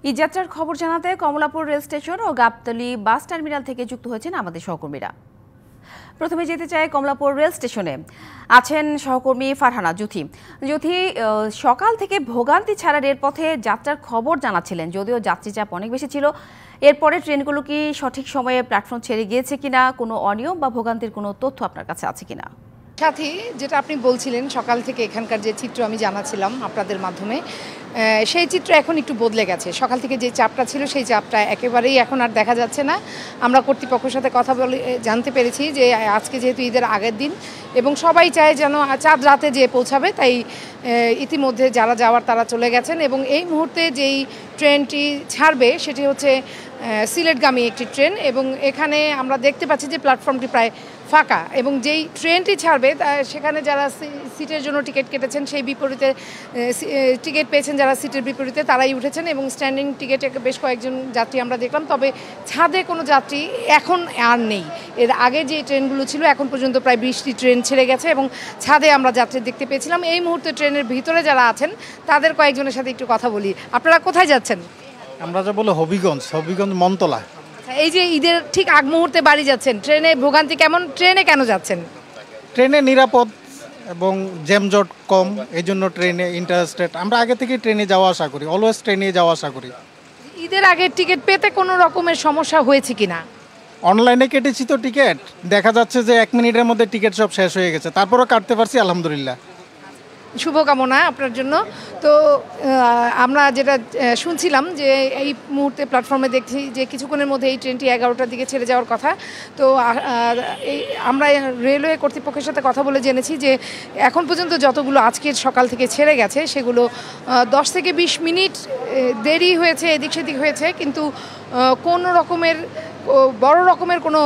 ঈদযাত্রার খবর জানাতে Kamalapur rail station ও Gabtali bus terminal থেকে যুক্ত হয়েছেন আমাদের সহকর্মীরা। প্রথমে যেতে চাই কমলাপুর রেল স্টেশনে আছেন সহকর্মী ফারহানা জুথি। জুথি, সকাল থেকে ভোগান্তি ছাড়া রেলপথে যাত্রার খবর জানাচ্ছিলেন, যদিও যাত্রী চাপ অনেক বেশি ছিল। এরপরে ট্রেনগুলো কি সঠিক সময়ে প্ল্যাটফর্ম ছেড়ে গিয়েছে কিনা, কোনো অনিয়ম বা ভোগান্তির কোনো তথ্য আপনার কাছে আছে কিনা? সাথী, যেটা আপনি বলছিলেন সকাল থেকে এখানকার যে চিত্র আমি জানাছিলাম আপনাদের মাধ্যমে, সেই চিত্র এখন একটু বদলে গেছে। সকাল থেকে যে চাপটা ছিল সেই চাপটা একেবারেই এখন আর দেখা যাচ্ছে না। আমরা কর্তৃপক্ষের সাথে কথা বলে জানতে পেরেছি যে আজকে যেহেতু ঈদের আগের দিন এবং সবাই চায় যেন চাঁদ রাতে যেয়ে পৌঁছাবে, তাই ইতিমধ্যে যারা যাওয়ার তারা চলে গেছেন এবং এই মুহূর্তে যেই ট্রেনটি ছাড়বে সেটি হচ্ছে সিলেটগামী একটি ট্রেন এবং এখানে আমরা দেখতে পাচ্ছি যে প্ল্যাটফর্মটি প্রায় ফাঁকা এবং যেই ট্রেনটি ছাড়বে সেখানে যারা সিটের জন্য টিকিট কেটেছেন সেই বিপরীতে টিকিট পেয়েছেন যারা সিটের বিপরীতে তারাই উঠেছেন এবং স্ট্যান্ডিং টিকিটে বেশ কয়েকজন যাত্রী আমরা দেখলাম। তবে ছাদে কোনো যাত্রী এখন আর নেই। এর আগে যে ট্রেনগুলো ছিল এখন পর্যন্ত প্রায় 20টি ট্রেন ছেড়ে গেছে এবং ছাদে আমরা যাত্রী দেখতে পেয়েছিলাম। এই মুহূর্তে ট্রেনের ভিতরে যারা আছেন তাদের কয়েকজনের সাথে একটু কথা বলি। আপনারা কোথায় যাচ্ছেন? আমরা যা বলে হবিগঞ্জ মনতলা। এই যে ঈদের ঠিক আগ মুহূর্তে বাড়ি যাচ্ছেন, ট্রেনে ভোগান্তি কেমন? ট্রেনে কেন যাচ্ছেন? ট্রেনে নিরাপদ এবং জ্যামজট কম, এই জন্য ট্রেনে ইন্টারেস্টেড। আমরা আগে থেকে ট্রেনে যাওয়া আসা করি, অলওয়েজ ট্রেনে যাওয়া আসা করি। ঈদের আগে টিকিট পেতে কোনো রকমের সমস্যা হয়েছে কিনা? অনলাইনে কেটেছি তো টিকিট, দেখা যাচ্ছে যে 1 মিনিটের মধ্যে টিকিট সব শেষ হয়ে গেছে, তারপরও কাটতে পারছি আলহামদুলিল্লাহ। শুভকামনা আপনার জন্য। তো আমরা যেটা শুনছিলাম যে এই মুহূর্তে প্ল্যাটফর্মে দেখছি যে কিছুক্ষণের মধ্যে এই ট্রেনটি 11টার দিকে ছেড়ে যাওয়ার কথা। তো আমরা রেলওয়ে কর্তৃপক্ষের সাথে কথা বলে জেনেছি যে এখন পর্যন্ত যতগুলো আজকের সকাল থেকে ছেড়ে গেছে সেগুলো 10 থেকে 20 মিনিট দেরি হয়েছে, এদিক সেদিক হয়েছে, কিন্তু কোনো রকমের বড় রকমের কোনো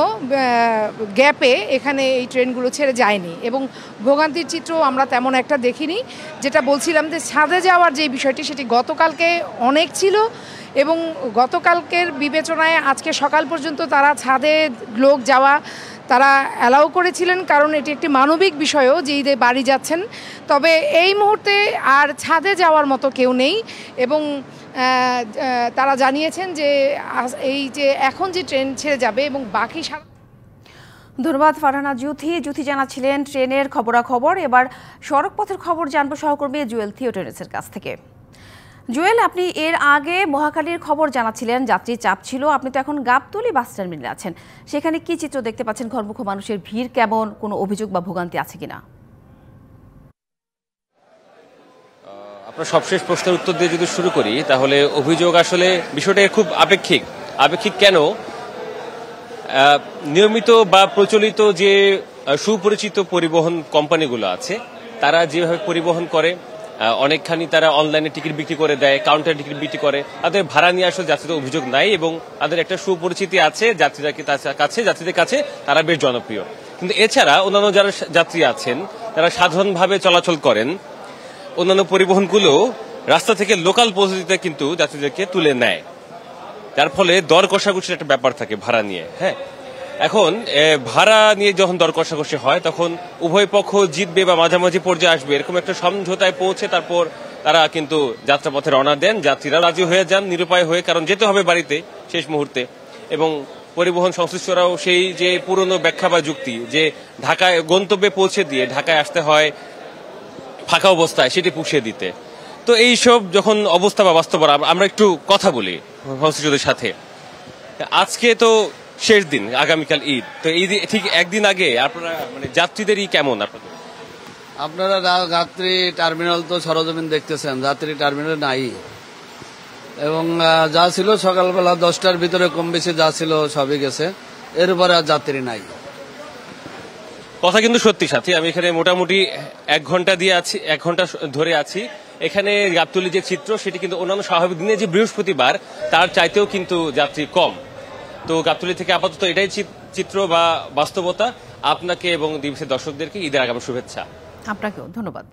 গ্যাপে এখানে এই ট্রেনগুলো ছেড়ে যায়নি এবং ভোগান্তির চিত্র আমরা তেমন একটা দেখিনি। যেটা বলছিলাম যে ছাদে যাওয়ার যে বিষয়টি সেটি গতকালকে অনেক ছিল এবং গতকালকের বিবেচনায় আজকে সকাল পর্যন্ত তারা ছাদে লোক যাওয়া তারা অ্যালাউ করেছিলেন, কারণ এটি একটি মানবিক বিষয়ও যে ঈদে বাড়ি যাচ্ছেন। তবে এই মুহূর্তে আর ছাদে যাওয়ার মতো কেউ নেই এবং তারা জানিয়েছেন যে এই যে এখন যে ট্রেন ছেড়ে যাবে এবং বাকি ধন্যবাদ ফারহানা জুথি জানাচ্ছিলেন ট্রেনের খবরাখবর। এবার সড়ক পথের খবর জানবো সহকর্মী জুয়েল থিওটেনেসের কাছ থেকে। জুয়েল, আপনি এর আগে মহাখালীর খবর জানাচ্ছিলেন, যাত্রীর চাপ ছিল। আপনি তো এখন গাবতলী বাস টার্মিনালে আছেন, সেখানে কি চিত্র দেখতে পাচ্ছেন? ঘরমুখো মানুষের ভিড় কেমন? কোনো অভিযোগ বা ভোগান্তি আছে কিনা? আপনার সবশেষ প্রশ্নের উত্তর দিয়ে যদি শুরু করি, তাহলে অভিযোগ আসলে বিষয়টা খুব আপেক্ষিক কেন? নিয়মিত বা প্রচলিত যে সুপরিচিত পরিবহন কোম্পানিগুলো আছে তারা যেভাবে পরিবহন করে, অনেকখানি তারা অনলাইনে টিকিট বিক্রি করে দেয়, কাউন্টারে টিকিট বিক্রি করে, তাদের ভাড়া নিয়ে আসলে যাত্রীদের অভিযোগ নাই এবং তাদের একটা সুপরিচিতি আছে যাত্রীদের কাছে তারা বেশ জনপ্রিয়। কিন্তু এছাড়া অন্যান্য যারা যাত্রী আছেন তারা সাধারণভাবে চলাচল করেন, অন্যান্য পরিবহনগুলো রাস্তা থেকে লোকাল পদ্ধতিতে কিন্তু যাত্রীদেরকে তুলে নেয়, যার ফলে দর কষাকষির একটা ব্যাপার থাকে ভাড়া নিয়ে। হ্যাঁ, এখন ভাড়া নিয়ে যখন দর কষাকষি হয় তখন উভয় পক্ষ জিতবে বা মাঝামাঝি পর্যায়ে আসবে এরকম একটা সমঝোতায় পৌঁছে তারপর তারা কিন্তু যাত্রাপথে রওনা দেন। যাত্রীরা রাজি হয়ে যান নিরুপায় হয়ে, কারণ যেতে হবে বাড়িতে শেষ মুহূর্তে। এবং পরিবহন সংশ্লিষ্টরাও সেই যে পুরনো ব্যাখ্যা বা যুক্তি যে ঢাকায় গন্তব্যে পৌঁছে দিয়ে ঢাকায় আসতে হয় ফাঁকা অবস্থায়, সেটি পুষিয়ে দিতে। তো এইসব যখন অবস্থা বা বাস্তব, আমরা একটু কথা বলি সংশ্লিষ্টদের সাথে। আজকে তো শেষ দিন, আগামীকাল ঈদ। তো ঈদ ঠিক একদিন আগে আপনারা যাত্রীদেরই কেমন? আপনারা যাত্রী টার্মিনাল তো সরজমিন দেখতেছেন, যাত্রী টার্মিনাল নাই এবং যা ছিল সকালবেলা 10টার ভিতরে কম বেশি যা ছিল সবই গেছে, এর উপরে আর যাত্রী নাই। কথা কিন্তু সত্যি সাথী, আমি এখানে মোটামুটি 1 ঘন্টা ধরে আছি। এখানে গাবতলী যে চিত্র সেটি কিন্তু অন্যান্য স্বাভাবিক দিনে যে বৃহস্পতিবার তার চাইতেও কিন্তু যাত্রী কম। তো গাবতলী থেকে আপাতত এটাই চিত্র বা বাস্তবতা। আপনাকে এবং দিবসের দর্শকদেরকে ঈদের আগাম শুভেচ্ছা। আপনাকেও ধন্যবাদ।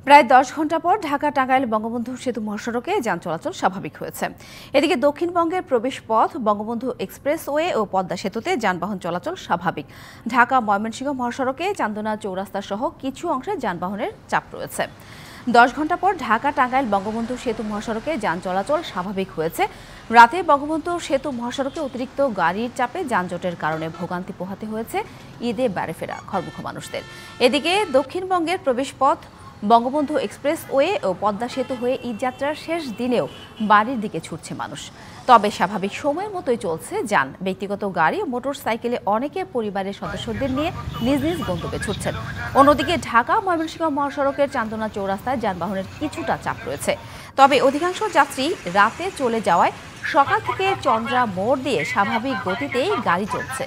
প্রায় 10 ঘন্টা পর ঢাকা টাঙ্গাইল বঙ্গবন্ধু সেতু মহাসড়কে যান চলাচল স্বাভাবিক হয়েছে। এদিকে দক্ষিণবঙ্গের প্রবেশ পথ বঙ্গবন্ধু এক্সপ্রেসওয়ে ও পদ্মা সেতুতে যানবাহন চলাচল স্বাভাবিক। ঢাকা ময়মনসিংহ মহাসড়কে চান্দনা চৌরাস্তা সহ কিছু অংশে যানবাহনের চাপ রয়েছে। 10 ঘন্টা পর ঢাকা টাঙ্গাইল বঙ্গবন্ধু সেতু মহাসড়কে যান চলাচল স্বাভাবিক হয়েছে। রাতে বঙ্গবন্ধু সেতু মহাসড়কে অতিরিক্ত গাড়ির চাপে যানজটের কারণে ভোগান্তি পোহাতে হয়েছে ঈদে বাড়ি ফেরা ঘরমুখো মানুষদের। এদিকে দক্ষিণবঙ্গের প্রবেশপথ বঙ্গবন্ধু এক্সপ্রেসওয়ে ও পদ্মা সেতু হয়ে ঈদযাত্রার শেষ দিনেও বাড়ির দিকে ছুটছে মানুষ। তবে স্বাভাবিক সময়ের মতোই চলছে যান। ব্যক্তিগত গাড়ি ও মোটর সাইকেলে অনেকে পরিবারের সদস্যদের নিয়ে নিজ নিজ গন্তব্যে ছুটছেন। অন্যদিকে ঢাকা ময়মনসিংহ মহাসড়কের চান্দনা চৌরাস্তায় যানবাহনের কিছুটা চাপ রয়েছে। তবে অধিকাংশ যাত্রী রাতে চলে যাওয়ায় সকাল থেকে চন্দ্রা মোড় দিয়ে স্বাভাবিক গতিতেই গাড়ি চলছে।